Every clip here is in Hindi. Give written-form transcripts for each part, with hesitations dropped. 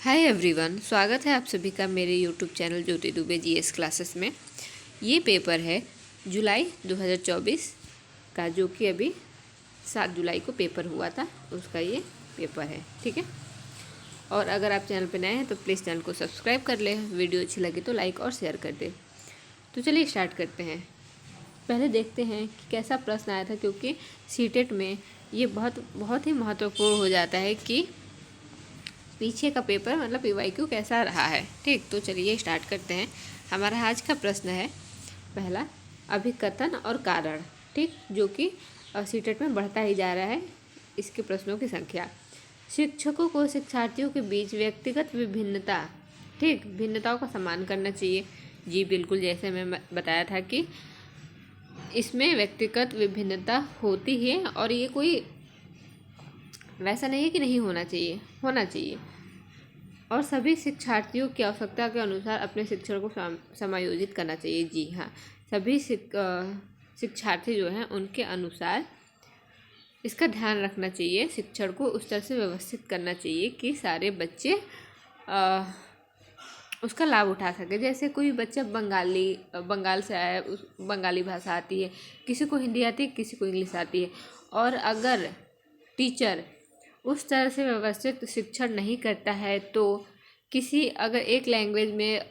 हाय एवरीवन, स्वागत है आप सभी का मेरे यूट्यूब चैनल ज्योति दुबे जीएस क्लासेस में। ये पेपर है जुलाई 2024 का, जो कि अभी 7 जुलाई को पेपर हुआ था, उसका ये पेपर है। ठीक है, और अगर आप चैनल पर नए हैं तो प्लीज़ चैनल को सब्सक्राइब कर लें, वीडियो अच्छी लगे तो लाइक और शेयर कर दें। तो चलिए स्टार्ट करते हैं। पहले देखते हैं कि कैसा प्रश्न आया था, क्योंकि सीटेट में ये बहुत ही महत्वपूर्ण हो जाता है कि पीछे का पेपर मतलब पीवाईक्यू कैसा रहा है। ठीक, तो चलिए स्टार्ट करते हैं। हमारा आज का प्रश्न है पहला, अभिकथन और कारण। ठीक, जो कि सीटेट में बढ़ता ही जा रहा है इसके प्रश्नों की संख्या। शिक्षकों को शिक्षार्थियों के बीच व्यक्तिगत विभिन्नता, ठीक, भिन्नताओं का सम्मान करना चाहिए। जी बिल्कुल, जैसे मैं बताया था कि इसमें व्यक्तिगत विभिन्नता होती है और ये कोई वैसा नहीं है कि नहीं होना चाहिए, होना चाहिए। और सभी शिक्षार्थियों की आवश्यकता के अनुसार अपने शिक्षण को समायोजित करना चाहिए। जी हाँ, सभी शिक्षार्थी जो हैं उनके अनुसार इसका ध्यान रखना चाहिए। शिक्षण को उस तरह से व्यवस्थित करना चाहिए कि सारे बच्चे उसका लाभ उठा सके। जैसे कोई बच्चा बंगाल से आया है, उस बंगाली भाषा आती है, किसी को हिंदी आती है, किसी को इंग्लिश आती है, और अगर टीचर उस तरह से व्यवस्थित शिक्षण नहीं करता है तो किसी अगर एक लैंग्वेज में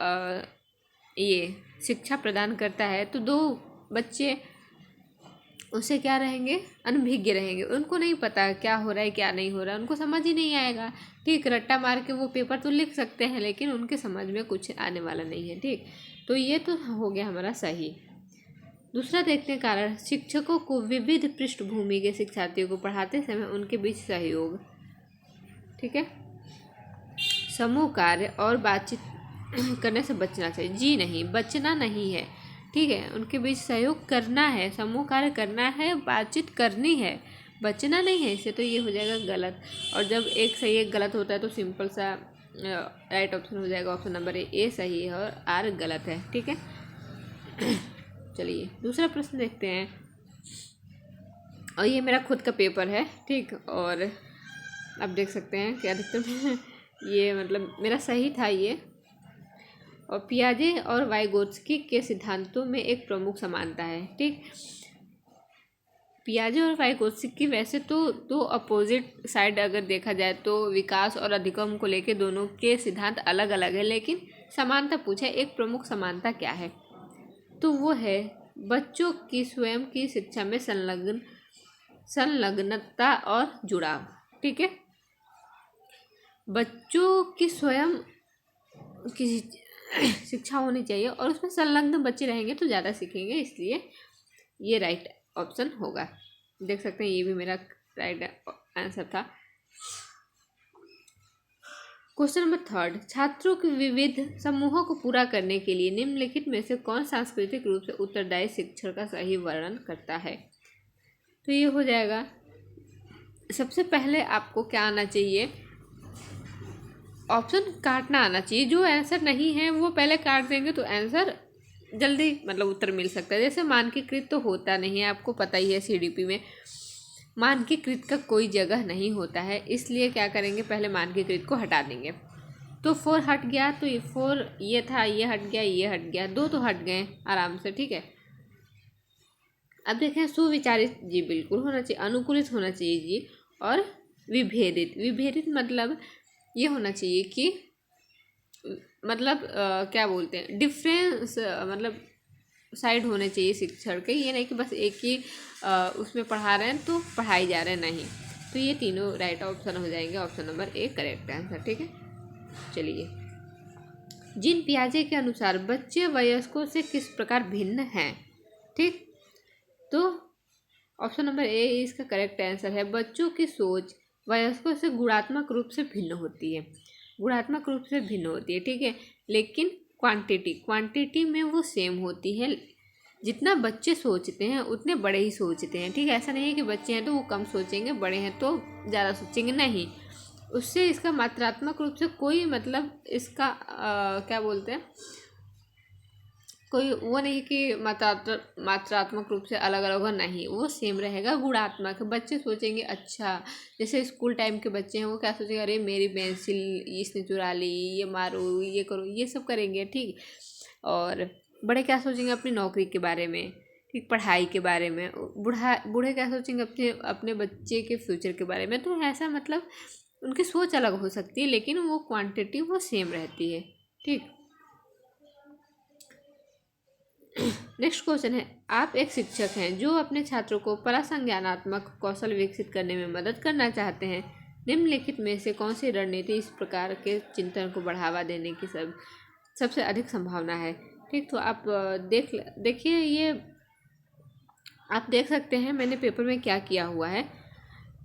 ये शिक्षा प्रदान करता है तो दो बच्चे उससे क्या रहेंगे, अनभिज्ञ रहेंगे। उनको नहीं पता क्या हो रहा है क्या नहीं हो रहा है, उनको समझ ही नहीं आएगा। ठीक, रट्टा मार के वो पेपर तो लिख सकते हैं लेकिन उनके समझ में कुछ आने वाला नहीं है। ठीक, तो ये तो हो गया हमारा सही। दूसरा देखते हैं कारण, शिक्षकों को विविध पृष्ठभूमि के शिक्षार्थियों को पढ़ाते समय उनके बीच सहयोग। ठीक है, समूह कार्य और बातचीत करने से बचना चाहिए। जी नहीं, बचना नहीं है। ठीक है, उनके बीच सहयोग करना है, समूह कार्य करना है, बातचीत करनी है, बचना नहीं है। इससे तो ये हो जाएगा गलत, और जब एक सही एक गलत होता है तो सिंपल सा राइट ऑप्शन हो जाएगा। ऑप्शन नंबर ए सही है और आर गलत है। ठीक है, चलिए दूसरा प्रश्न देखते हैं। और ये मेरा खुद का पेपर है। ठीक, और आप देख सकते हैं कि अधिकतर ये मतलब मेरा सही था ये। और पियाजे और वाइगोत्स्की के सिद्धांतों में एक प्रमुख समानता है। ठीक, पियाजे और वाइगोत्स्की वैसे तो दो अपोजिट साइड अगर देखा जाए तो विकास और अधिगम को लेकर दोनों के सिद्धांत अलग अलग है, लेकिन समानता पूछे, एक प्रमुख समानता क्या है, तो वो है बच्चों की स्वयं की शिक्षा में संलग्नता और जुड़ाव। ठीक है, बच्चों की स्वयं की शिक्षा होनी चाहिए और उसमें संलग्न बच्चे रहेंगे तो ज़्यादा सीखेंगे, इसलिए ये राइट ऑप्शन होगा। देख सकते हैं ये भी मेरा राइट आंसर था। क्वेश्चन नंबर थर्ड, छात्रों के विविध समूहों को पूरा करने के लिए निम्नलिखित में से कौन सांस्कृतिक रूप से उत्तरदायी शिक्षण का सही वर्णन करता है। तो ये हो जाएगा, सबसे पहले आपको क्या आना चाहिए, ऑप्शन काटना आना चाहिए। जो आंसर नहीं है वो पहले काट देंगे तो आंसर जल्दी मतलब उत्तर मिल सकता है। जैसे मानकीकृत तो होता नहीं है, आपको पता ही है सीडीपी में मानकीकृत का कोई जगह नहीं होता है, इसलिए क्या करेंगे, पहले मानकीकृत को हटा देंगे। तो 4 हट गया, तो ये 4 ये था, ये हट गया, ये हट गया, 2 तो हट गए आराम से। ठीक है, अब देखें सुविचारित, जी बिल्कुल होना चाहिए, अनुकूलित होना चाहिए जी, और विभेदित मतलब ये होना चाहिए कि मतलब क्या बोलते हैं, डिफरेंस मतलब साइड होने चाहिए शिक्षण के। ये नहीं कि बस एक ही उसमें पढ़ा रहे हैं तो पढ़ाई जा रहे हैं, नहीं। तो ये तीनों राइट ऑप्शन हो जाएंगे। Option number A correct answer. ठीक है, चलिए, जिन पियाजे के अनुसार बच्चे वयस्कों से किस प्रकार भिन्न हैं। ठीक, तो ऑप्शन नंबर ए इसका करेक्ट आंसर है। बच्चों की सोच वयस्कों से गुणात्मक रूप से भिन्न होती है, गुणात्मक रूप से भिन्न होती है। ठीक है, लेकिन क्वांटिटी में वो सेम होती है। जितना बच्चे सोचते हैं उतने बड़े ही सोचते हैं। ठीक है, ऐसा नहीं है कि बच्चे हैं तो वो कम सोचेंगे, बड़े हैं तो ज़्यादा सोचेंगे, नहीं। उससे इसका मात्रात्मक रूप से कोई मतलब इसका क्या बोलते हैं, कोई वो नहीं कि मात्रात्मक रूप से अलग अलग होगा, नहीं, वो सेम रहेगा। गुणात्मक बच्चे सोचेंगे अच्छा, जैसे स्कूल टाइम के बच्चे हैं वो क्या सोचेंगे, अरे मेरी पेंसिल इसने चुरा ली, ये मारो, ये करो, ये सब करेंगे, ठीक। और बड़े क्या सोचेंगे अपनी नौकरी के बारे में, ठीक, पढ़ाई के बारे में। बूढ़े क्या सोचेंगे अपने अपने बच्चे के फ्यूचर के बारे में। तो ऐसा मतलब उनकी सोच अलग हो सकती है, लेकिन वो क्वांटिटी वो सेम रहती है, ठीक। नेक्स्ट क्वेश्चन है, आप एक शिक्षक हैं जो अपने छात्रों को परासंज्ञानात्मक कौशल विकसित करने में मदद करना चाहते हैं। निम्नलिखित में से कौन सी रणनीति इस प्रकार के चिंतन को बढ़ावा देने की सबसे अधिक संभावना है, ठीक। तो आप देखिए, ये आप देख सकते हैं मैंने पेपर में क्या किया हुआ है।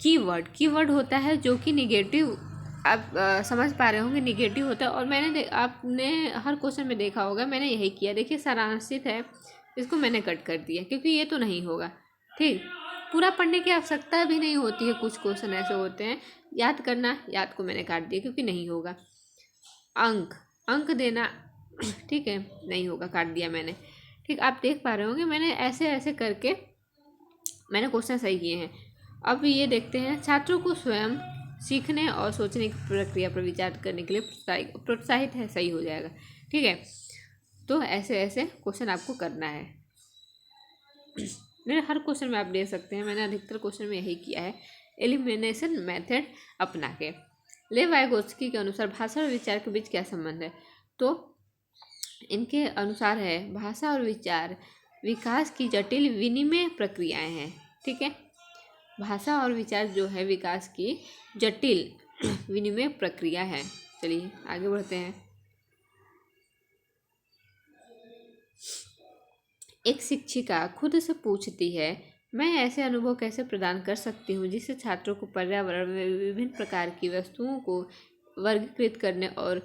कीवर्ड होता है जो कि निगेटिव, आप समझ पा रहे होंगे, निगेटिव होता है। और आपने हर क्वेश्चन में देखा होगा मैंने यही किया। देखिए सारांशित है, इसको मैंने कट कर दिया क्योंकि ये तो नहीं होगा, ठीक। पूरा पढ़ने की आवश्यकता भी नहीं होती है, कुछ क्वेश्चन ऐसे होते हैं याद करना, याद को मैंने काट दिया क्योंकि नहीं होगा। अंक देना, ठीक है, नहीं होगा, काट दिया मैंने, ठीक। आप देख पा रहे होंगे मैंने ऐसे ऐसे करके मैंने क्वेश्चन सही किए हैं। अब ये देखते हैं, छात्रों को स्वयं सीखने और सोचने की प्रक्रिया पर विचार करने के लिए प्रोत्साहित है, सही हो जाएगा, ठीक है। तो ऐसे ऐसे क्वेश्चन आपको करना है। मेरे हर क्वेश्चन में आप देख सकते हैं मैंने अधिकतर क्वेश्चन में यही किया है, एलिमिनेशन मेथड अपना के। लेव वाइगोत्स्की के अनुसार भाषा और विचार के बीच क्या संबंध है, तो इनके अनुसार है भाषा और विचार विकास की जटिल विनिमय प्रक्रियाएं हैं, ठीक है। भाषा और विचार जो है विकास की जटिल विनिमय प्रक्रिया है। चलिए आगे बढ़ते हैं। एक शिक्षिका खुद से पूछती है, मैं ऐसे अनुभव कैसे प्रदान कर सकती हूँ जिससे छात्रों को पर्यावरण में विभिन्न प्रकार की वस्तुओं को वर्गीकृत करने और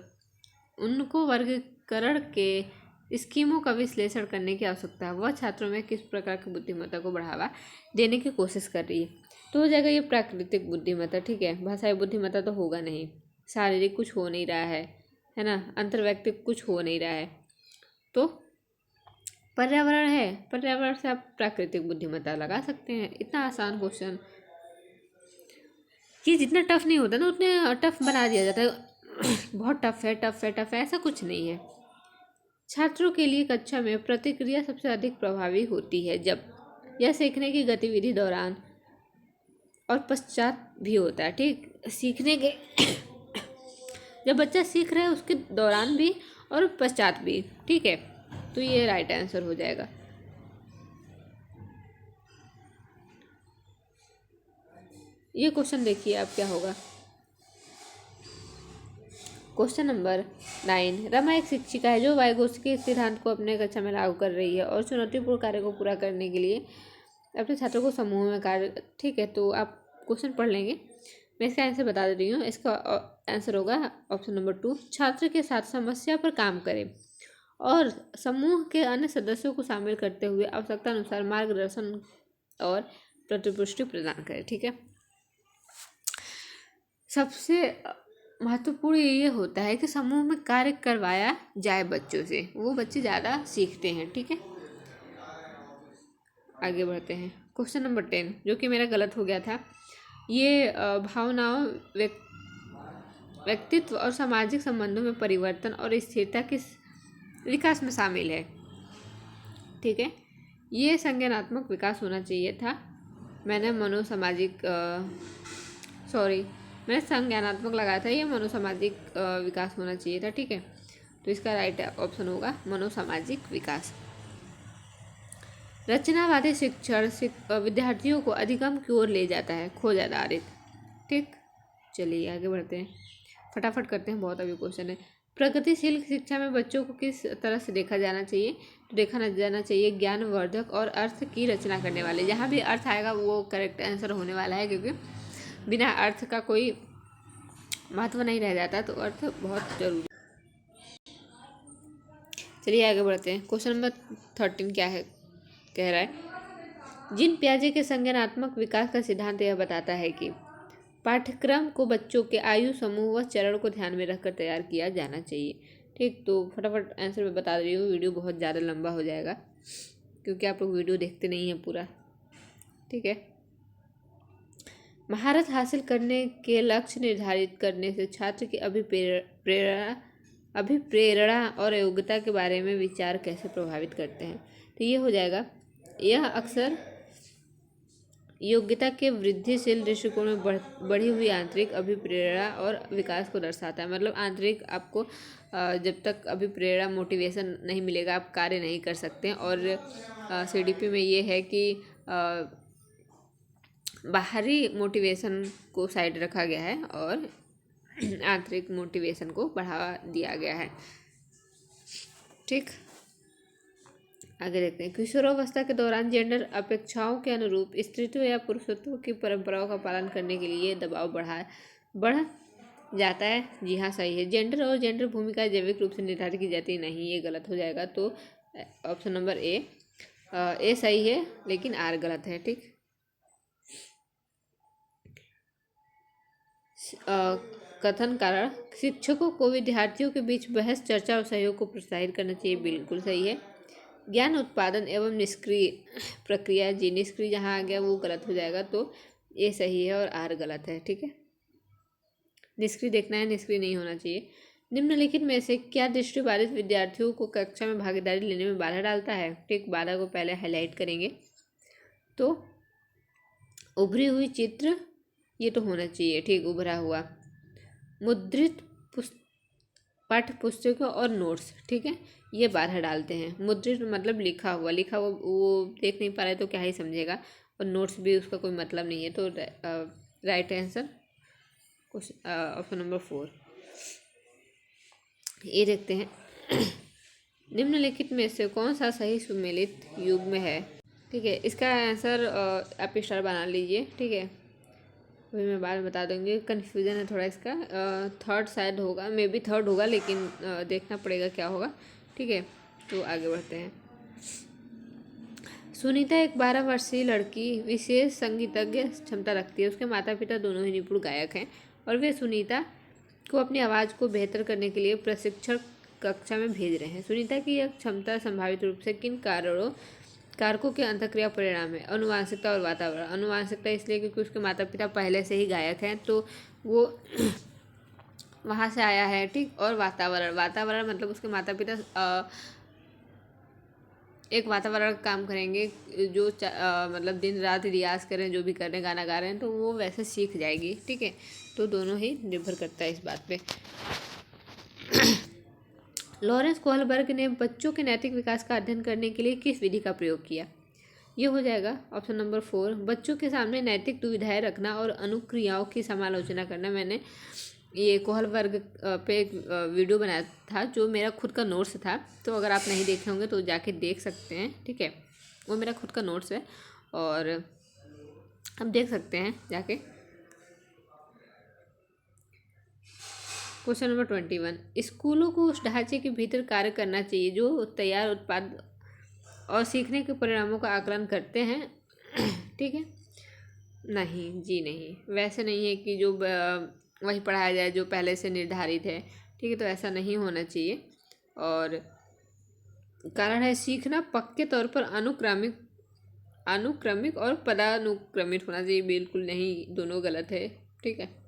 उनको वर्गीकरण के स्कीमों का विश्लेषण करने की आवश्यकता है। वह छात्रों में किस प्रकार की बुद्धिमत्ता को बढ़ावा देने की कोशिश कर रही है। तो हो जाएगा ये प्राकृतिक बुद्धिमत्ता, ठीक है। भाषाई बुद्धिमत्ता तो होगा नहीं, शारीरिक कुछ हो नहीं रहा है ना, अंतर्वैयक्तिक कुछ हो नहीं रहा है। तो पर्यावरण है, पर्यावरण से आप प्राकृतिक बुद्धिमत्ता लगा सकते हैं। इतना आसान क्वेश्चन, ये जितना टफ नहीं होता ना उतने टफ बना दिया जाता है। बहुत टफ है, ऐसा कुछ नहीं है। छात्रों के लिए कक्षा में प्रतिक्रिया सबसे अधिक प्रभावी होती है जब यह सीखने की गतिविधि दौरान और पश्चात भी होता है, ठीक। सीखने के जब बच्चा सीख रहा है उसके दौरान भी और पश्चात भी, ठीक है। तो ये राइट आंसर हो जाएगा। ये क्वेश्चन देखिए आप क्या होगा। क्वेश्चन नंबर 9, रमा एक शिक्षिका है जो वाइगोत्स्की के सिद्धांत को अपने कक्षा में लागू कर रही है और चुनौतीपूर्ण कार्य को पूरा करने के लिए अपने छात्रों को समूह में कार्य, ठीक है। तो आप क्वेश्चन पढ़ लेंगे, मैं इसका आंसर बता दे रही हूँ। इसका आंसर होगा ऑप्शन नंबर 2, छात्र के साथ समस्या पर काम करें और समूह के अन्य सदस्यों को शामिल करते हुए आवश्यकता अनुसार मार्गदर्शन और प्रतिपुष्टि प्रदान करें, ठीक है। सबसे महत्वपूर्ण ये होता है कि समूह में कार्य करवाया जाए बच्चों से, वो बच्चे ज़्यादा सीखते हैं, ठीक है। आगे बढ़ते हैं। क्वेश्चन नंबर 10 जो कि मेरा गलत हो गया था, ये भावनाओं, व्यक्तित्व और सामाजिक संबंधों में परिवर्तन और स्थिरता के विकास में शामिल है, ठीक है। ये संज्ञानात्मक विकास होना चाहिए था। मैंने मैंने संज्ञानात्मक लगाया था, ये मनोसामाजिक विकास होना चाहिए था, ठीक है। तो इसका राइट ऑप्शन होगा मनोसामाजिक विकास। रचनावादी शिक्षण विद्यार्थियों को अधिगम की ओर ले जाता है, खोज आधारित, ठीक। चलिए आगे बढ़ते हैं, फटाफट करते हैं, बहुत अभी क्वेश्चन है। प्रगतिशील शिक्षा में बच्चों को किस तरह से देखा जाना चाहिए, तो देखा जाना चाहिए ज्ञानवर्धक और अर्थ की रचना करने वाले। जहाँ भी अर्थ आएगा वो करेक्ट आंसर होने वाला है, क्योंकि बिना अर्थ का कोई महत्व नहीं रह जाता, तो अर्थ बहुत जरूरी। चलिए आगे बढ़ते हैं। क्वेश्चन नंबर 13 क्या है, कह रहा है, जीन पियाजे के संज्ञानात्मक विकास का सिद्धांत यह बताता है कि पाठ्यक्रम को बच्चों के आयु समूह व चरण को ध्यान में रखकर तैयार किया जाना चाहिए। ठीक, तो फटाफट आंसर मैं बता रही हूँ, वीडियो बहुत ज़्यादा लंबा हो जाएगा क्योंकि आप लोग वीडियो देखते नहीं हैं पूरा। ठीक है। महारत हासिल करने के लक्ष्य निर्धारित करने से छात्र की अभिप्रेरणा और योग्यता के बारे में विचार कैसे प्रभावित करते हैं। तो ये हो जाएगा, यह अक्सर योग्यता के वृद्धिशील दृष्टिकोण में बढ़ी हुई आंतरिक अभिप्रेरणा और विकास को दर्शाता है। मतलब आंतरिक आपको जब तक अभिप्रेरणा मोटिवेशन नहीं मिलेगा आप कार्य नहीं कर सकते। और CDP में ये है कि बाहरी मोटिवेशन को साइड रखा गया है और आंतरिक मोटिवेशन को बढ़ावा दिया गया है। ठीक, आगे देखते हैं। किशोरावस्था के दौरान जेंडर अपेक्षाओं के अनुरूप स्त्रीत्व या पुरुषत्व की परंपराओं का पालन करने के लिए दबाव बढ़ जाता है। जी हाँ, सही है। जेंडर और जेंडर भूमिका जैविक रूप से निर्धारित की जाती है, नहीं, ये गलत हो जाएगा। तो ऑप्शन नंबर ए सही है लेकिन आर गलत है। ठीक, कथन कारण, शिक्षकों को विद्यार्थियों के बीच बहस, चर्चा और सहयोग को प्रोत्साहित करना चाहिए, बिल्कुल सही है। ज्ञान उत्पादन एवं निष्क्रिय प्रक्रिया, जी निष्क्रिय जहाँ आ गया वो गलत हो जाएगा। तो ये सही है और आर गलत है। ठीक है, निष्क्रिय देखना है, निष्क्रिय नहीं होना चाहिए। निम्नलिखित में से क्या दृष्टिबाधित विद्यार्थियों को कक्षा में भागीदारी लेने में बाधा डालता है। ठीक, बाधा को पहले हाईलाइट करेंगे। तो उभरी हुई चित्र, ये तो होना चाहिए। ठीक, उभरा हुआ, मुद्रित पाठ्य पुस्तकों और नोट्स, ठीक है, ये बाधा डालते हैं। मुद्रित मतलब लिखा हुआ वो देख नहीं पा रहे तो क्या ही समझेगा, और नोट्स भी उसका कोई मतलब नहीं है। तो राइट आंसर ऑप्शन नंबर 4। ये देखते हैं निम्नलिखित में से कौन सा सही सुमेलित युग्म है। ठीक है, इसका आंसर आप स्टार बना लीजिए। ठीक है, अभी मैं बाद में बता दूंगी, कन्फ्यूज़न है थोड़ा इसका। थर्ड शायद होगा, मे बी थर्ड होगा, लेकिन देखना पड़ेगा क्या होगा। ठीक है, तो आगे बढ़ते हैं। सुनीता एक 12 वर्षीय लड़की विशेष संगीतज्ञ क्षमता रखती है। उसके माता पिता दोनों ही निपुण गायक हैं और वे सुनीता को अपनी आवाज़ को बेहतर करने के लिए प्रशिक्षण कक्षा में भेज रहे हैं। सुनीता की यह क्षमता संभावित रूप से किन कारकों के अंतःक्रिया परिणाम है। अनुवांशिकता और वातावरण। अनुवांशिकता इसलिए क्योंकि उसके माता पिता पहले से ही गायक हैं तो वो वहाँ से आया है। ठीक, और वातावरण मतलब उसके माता पिता एक वातावरण काम करेंगे जो मतलब दिन रात रियाज करें, जो भी कर रहे हैं, गाना गा रहे हैं, तो वो वैसे सीख जाएगी। ठीक है, तो दोनों ही निर्भर करता है इस बात पे। लॉरेंस कोहलबर्ग ने बच्चों के नैतिक विकास का अध्ययन करने के लिए किस विधि का प्रयोग किया। ये हो जाएगा ऑप्शन नंबर 4, बच्चों के सामने नैतिक दुविधाएं रखना और अनुक्रियाओं की समालोचना करना। मैंने ये कोहलबर्ग पे एक वीडियो बनाया था जो मेरा खुद का नोट्स था, तो अगर आप नहीं देखे होंगे तो जाके देख सकते हैं। ठीक है, वो मेरा खुद का नोट्स है और आप देख सकते हैं जाके। क्वेश्चन नंबर 21, स्कूलों को उस ढांचे के भीतर कार्य करना चाहिए जो तैयार उत्पाद और सीखने के परिणामों का आकलन करते हैं। ठीक है, नहीं, जी नहीं, वैसे नहीं है कि जो वही पढ़ाया जाए जो पहले से निर्धारित है। ठीक है, तो ऐसा नहीं होना चाहिए। और कारण है सीखना पक्के तौर पर अनुक्रमिक और पदानुक्रमित होना चाहिए, बिल्कुल नहीं, दोनों गलत है। ठीक है।